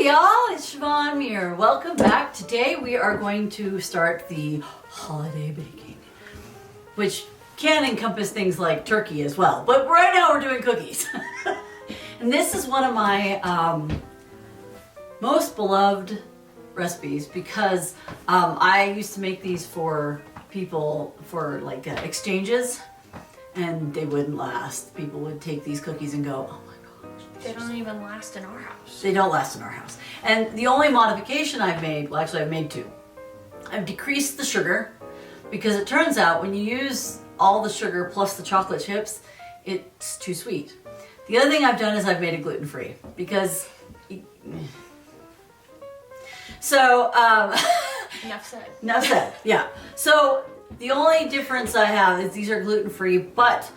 Hey y'all, it's Siobhan Muir. Welcome back. Today we are going to start the holiday baking, which can encompass things like turkey as well. But right now we're doing cookies. And this is one of my most beloved recipes because I used to make these for people for like exchanges, and they wouldn't last. People would take these cookies and go, oh my gosh. They don't even last in our house. They don't last in our house. And the only modification I've made, well actually I've made two. I've decreased the sugar because it turns out when you use all the sugar plus the chocolate chips, it's too sweet. The other thing I've done is I've made it gluten-free because... So, Enough said. Enough said, yeah. So the only difference I have is these are gluten-free, but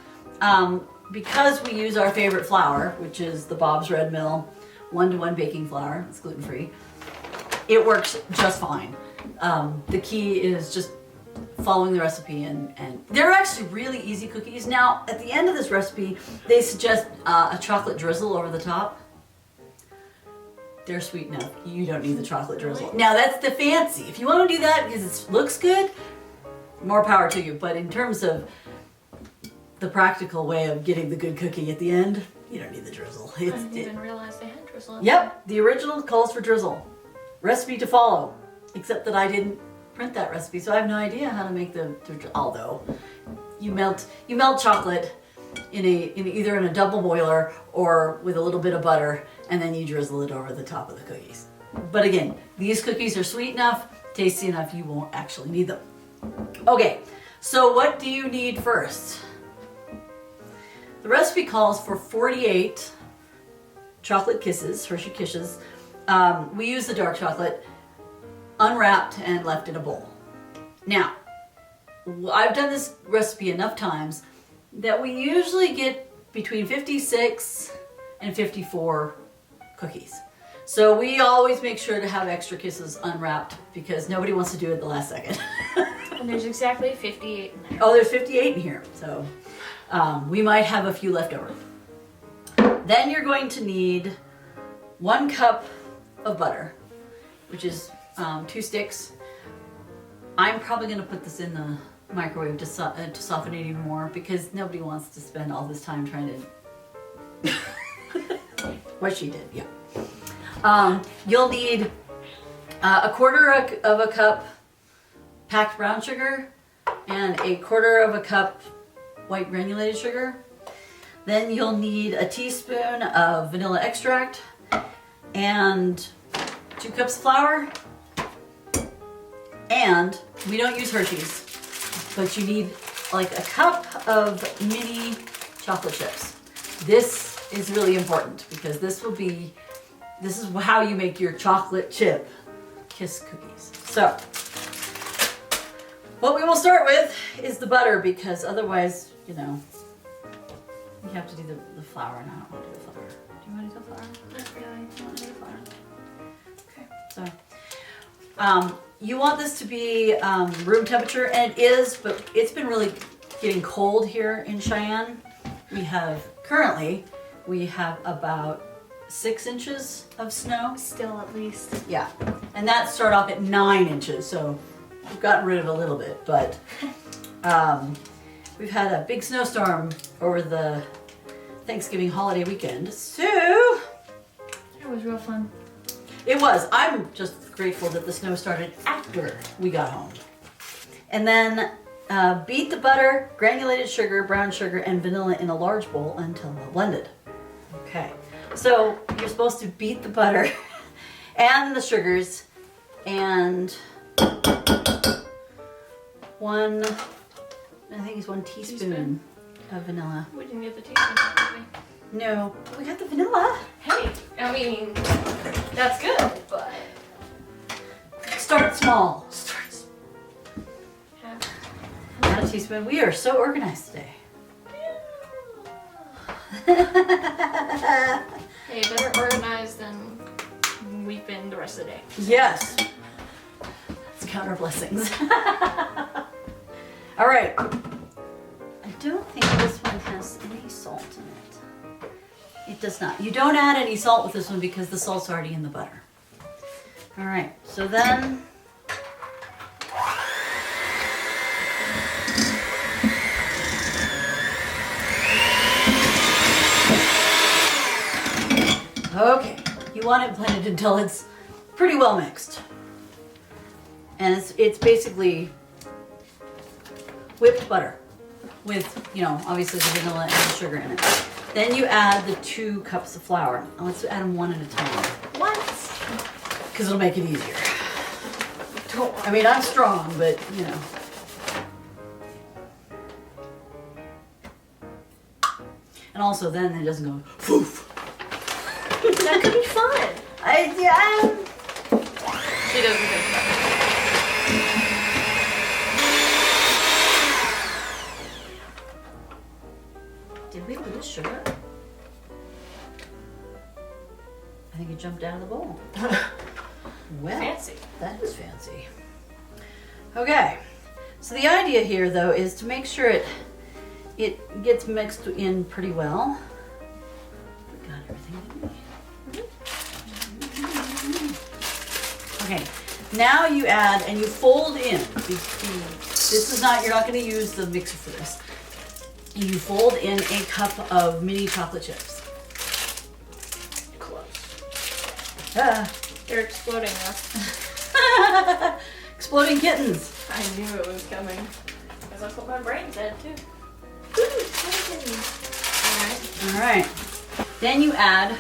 because we use our favorite flour, which is the Bob's Red Mill 1-to-1 baking flour, it's gluten-free, it works just fine. The key is just following the recipe, and they're actually really easy cookies. Now, at the end of this recipe, they suggest a chocolate drizzle over the top. They're sweet enough. You don't need the chocolate drizzle. Now, that's the fancy. If you want to do that because it looks good, more power to you. But in terms of the practical way of getting the good cookie at the end, you don't need the drizzle. I didn't even realize they had drizzle. Yep, the original calls for drizzle. Recipe to follow. Except that I didn't print that recipe, so I have no idea how to make the although you melt chocolate in either in a double boiler or with a little bit of butter, and then you drizzle it over the top of the cookies. But again, these cookies are sweet enough, tasty enough, you won't actually need them. Okay, so what do you need first? The recipe calls for 48 chocolate kisses, Hershey Kisses. We use the dark chocolate, unwrapped and left in a bowl. Now, I've done this recipe enough times that we usually get between 56 and 54 cookies. So we always make sure to have extra kisses unwrapped because nobody wants to do it the last second. And there's exactly 58 in there. Oh, there's 58 in here. So we might have a few left over. Then you're going to need 1 cup of butter, which is 2 sticks. I'm probably going to put this in the microwave to soften it even more because nobody wants to spend all this time trying to... What she did, yeah. You'll need a quarter of a cup packed brown sugar and a quarter of a cup white granulated sugar. Then you'll need a teaspoon of vanilla extract and 2 cups of flour. And we don't use Hershey's, but you need like a cup of mini chocolate chips. This is really important because this is how you make your chocolate chip kiss cookies. So what we will start with is the butter because otherwise, you know, you have to do the flour, and I don't want to do the flour. Do you want to do the flour? Not really. You want to do the flour? Okay, so you want this to be room temperature, and it is, but it's been really getting cold here in Cheyenne. Currently we have about 6 inches of snow. Still at least. Yeah, and that started off at 9 inches, so we've gotten rid of a little bit, but we've had a big snowstorm over the Thanksgiving holiday weekend, so It was real fun. it was. I'm just grateful that the snow started after we got home. And then beat the butter, granulated sugar, brown sugar, and vanilla in a large bowl until well blended. Okay, so you're supposed to beat the butter and the sugars and one teaspoon of vanilla. We didn't get the teaspoon, did we? No, we got the vanilla. Hey, I mean, that's good, but... Start small. Half. Not a teaspoon. We are so organized today. Hey, better organized than we've been the rest of the day. Yes. Let's count our blessings. All right. I don't think this one has any salt in it. It does not. You don't add any salt with this one because the salt's already in the butter. All right, so then okay, you want it blended until it's pretty well mixed. And it's basically whipped butter with, you know, obviously the vanilla and the sugar in it. Then you add the 2 cups of flour. Let's add them one at a time. What? Because it'll make it easier. Don't. I mean, I'm strong, but, you know. And also then it doesn't go poof. That could be fun. Yeah. She doesn't think so. Did we lose sugar? I think it jumped out of the bowl. Well, Fancy. that is fancy. Okay, so the idea here though is to make sure it gets mixed in pretty well. We got everything in. Okay, now you add and you fold in. This is not, you're not going to use the mixer for this. You fold in a cup of mini chocolate chips. Close. Ah. They're exploding now. Exploding kittens. I knew it was coming. Because that's what my brain said too. Woo, Alright. All right. Then you add.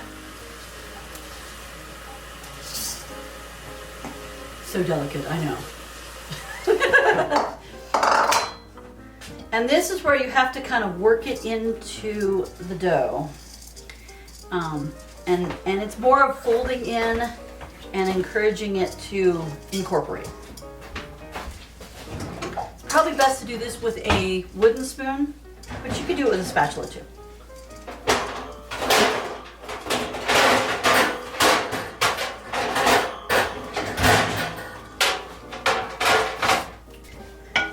So delicate, I know. And this is where you have to kind of work it into the dough. And it's more of folding in and encouraging it to incorporate. It's probably best to do this with a wooden spoon, but you could do it with a spatula too.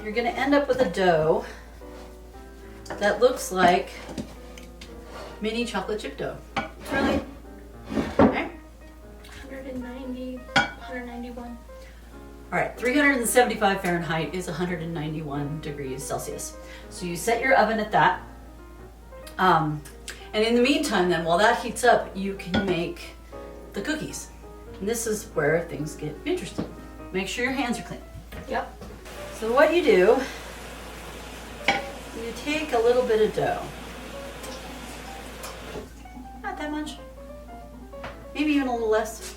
You're going to end up with a dough that looks like mini chocolate chip dough. It's really, okay? 190, 191. All right, 375 Fahrenheit is 191 degrees Celsius. So you set your oven at that. And in the meantime then, while that heats up, you can make the cookies. And this is where things get interesting. Make sure your hands are clean. Yep. So what you do, you take a little bit of dough. Not that much. Maybe even a little less.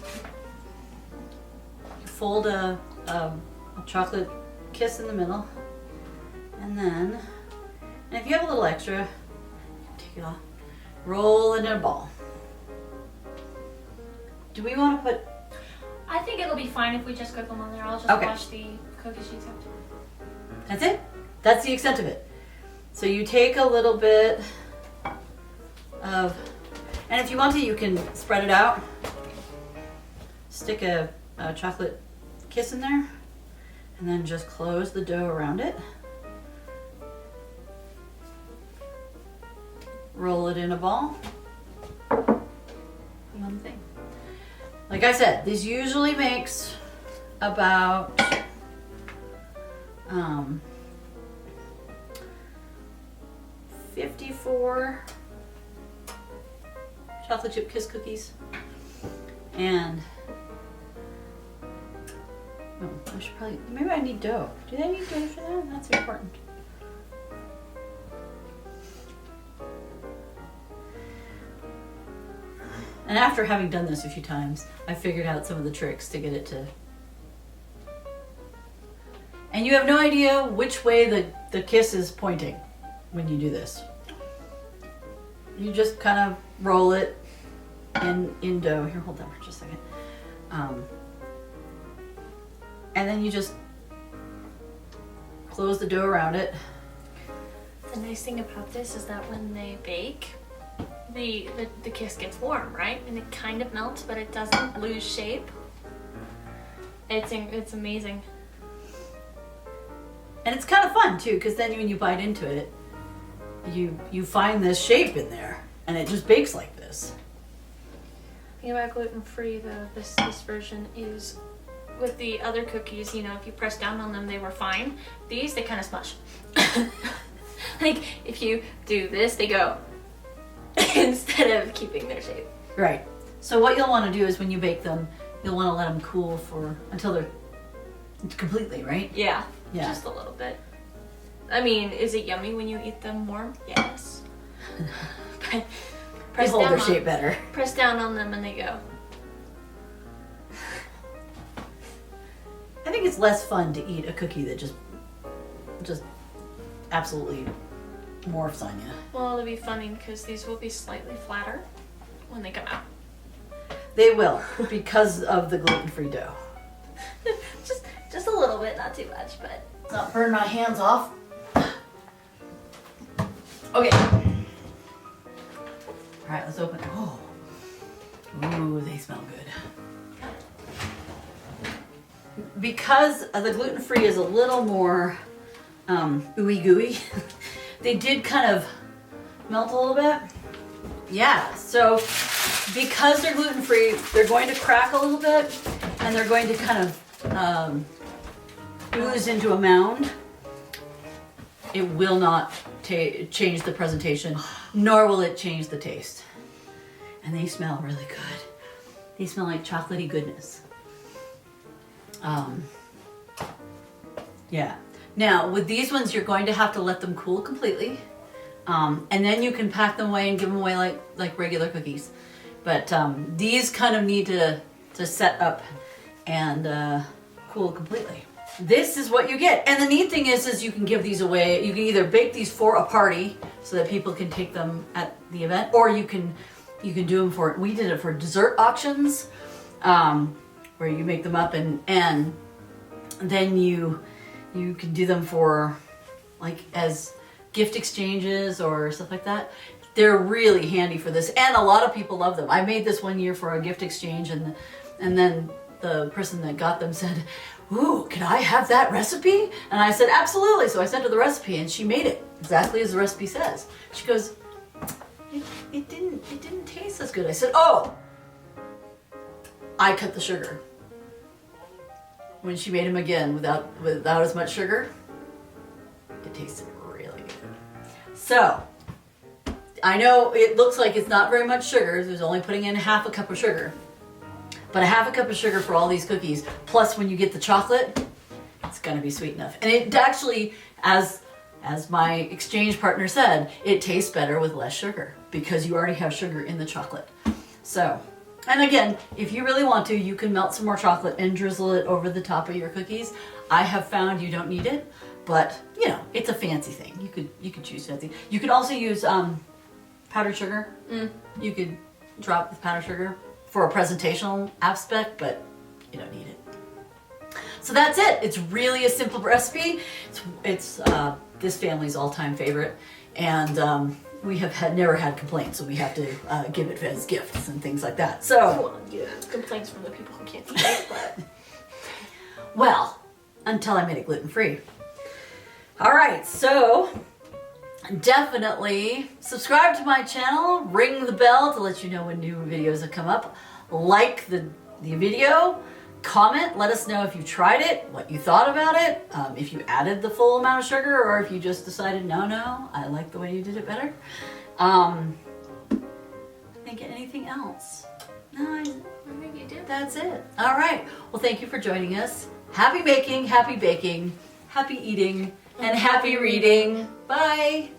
You fold a chocolate kiss in the middle. And then, and if you have a little extra, take it off. Roll it in a ball. Do we want to put... I think it'll be fine if we just cook them on there. I'll just Okay. wash the cookie sheets out. That's it. That's the extent of it. So you take a little bit of, and if you want to, you can spread it out. Stick a chocolate kiss in there, and then just close the dough around it. Roll it in a ball. One thing. Like I said, this usually makes about 54 chocolate chip kiss cookies. And oh, I should probably, maybe I need dough. Do they need dough for that? That's important. And after having done this a few times, I figured out some of the tricks to get it to... And you have no idea which way the kiss is pointing when you do this. You just kind of roll it in dough. Here, hold that for just a second. And then you just close the dough around it. The nice thing about this is that when they bake, the kiss gets warm, right? And it kind of melts, but it doesn't lose shape. It's amazing. And it's kind of fun too, because then when you bite into it, you find this shape in there, and it just bakes like this. The thing about gluten-free, though, this version is with the other cookies, you know, if you press down on them, they were fine. These, they kind of smush. Like, if you do this, they go instead of keeping their shape. Right. So what you'll want to do is when you bake them, you'll want to let them cool until they're completely, right? Yeah, Yeah. just a little bit. I mean, is it yummy when you eat them warm? Yes. But They hold their shape better. press down on them and they go. I think it's less fun to eat a cookie that just absolutely morphs on you. Well, it'll be funny because these will be slightly flatter when they come out. They will, because of the gluten-free dough. Just a little bit, not too much, but. Not burn my hands off. Okay. All right, let's open it. Oh. Ooh, they smell good. Because the gluten-free is a little more ooey gooey, they did kind of melt a little bit. Yeah, so because they're gluten-free, they're going to crack a little bit and they're going to kind of ooze into a mound. It will not change the presentation, nor will it change the taste. And they smell really good. They smell like chocolatey goodness. Yeah. Now, with these ones, you're going to have to let them cool completely. And then you can pack them away and give them away like regular cookies. But these kind of need to set up and cool completely. This is what you get. And the neat thing is you can give these away. You can either bake these for a party so that people can take them at the event, or you can do them we did it for dessert auctions, where you make them up and then you can do them for like as gift exchanges or stuff like that. They're really handy for this, and a lot of people love them. I made this one year for a gift exchange, and then the person that got them said, "Ooh, can I have that recipe?" And I said, "Absolutely." So I sent her the recipe, and she made it exactly as the recipe says. She goes, "It didn't taste as good." I said, "Oh, I cut the sugar." When she made them again without as much sugar, it tasted really good. So I know it looks like it's not very much sugar. There's only putting in half a cup of sugar. But a half a cup of sugar for all these cookies, plus when you get the chocolate, it's gonna be sweet enough. And it actually, as my exchange partner said, it tastes better with less sugar because you already have sugar in the chocolate. So, and again, if you really want to, you can melt some more chocolate and drizzle it over the top of your cookies. I have found you don't need it, but you know, it's a fancy thing. You could choose fancy. You could also use powdered sugar. You could drop the powdered sugar for a presentational aspect, but you don't need it. So that's it. It's really a simple recipe. It's this family's all-time favorite, and we have never had complaints, so we have to give it as gifts and things like that. So, Well, you have complaints from the people who can't eat it, but. well, until I made it gluten-free. All right, so definitely subscribe to my channel, ring the bell to let you know when new videos have come up, like the video, comment, let us know if you tried it, what you thought about it, if you added the full amount of sugar or if you just decided, no, I like the way you did it better. Think of anything else? No, I think you did. That's it. All right. Well, thank you for joining us. Happy making, happy baking, happy eating, and happy reading. Bye.